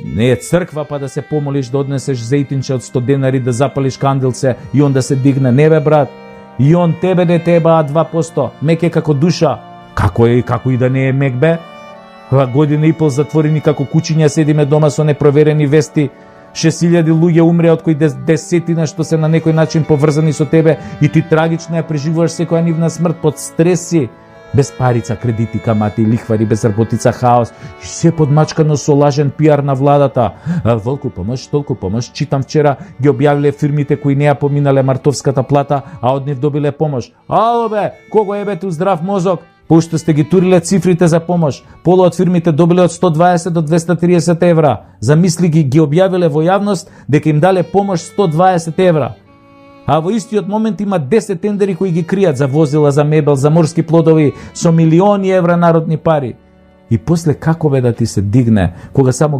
не е црква па да се помолиш да однесеш зејтинче од 100 денари да запалиш канделце и он да се дигне. Не бе брат, и он тебе не тебаа 2%, мек е како душа. Како и да не е мек бе? Година и пол затворени како кучиња седиме дома со непроверени вести. 6000 луѓе умреа, од кои десетина што се на некој начин поврзани со тебе и ти трагично ја преживуваш секоја нивна смрт под стреси, без парица, кредити, камати, лихвари, без работица, хаос, и се подмачкано со лажен пиар на владата. Волку помош, толку помош. Читам вчера ги објавиле фирмите кои не ја поминале мартовската плата, а од нив добиле помош. Ало бе, кого е бе ту здрав мозок? Пошто сте ги туриле цифрите за помош. Пола од фирмите добиле од 120 до 230 евра. Замисли ги објавиле во јавност дека им дале помош 120 евра. А во истиот момент има 10 тендери кои ги кријат за возила, за мебел, за морски плодови со милиони евра народни пари. И после како бе да ти се дигне, кога само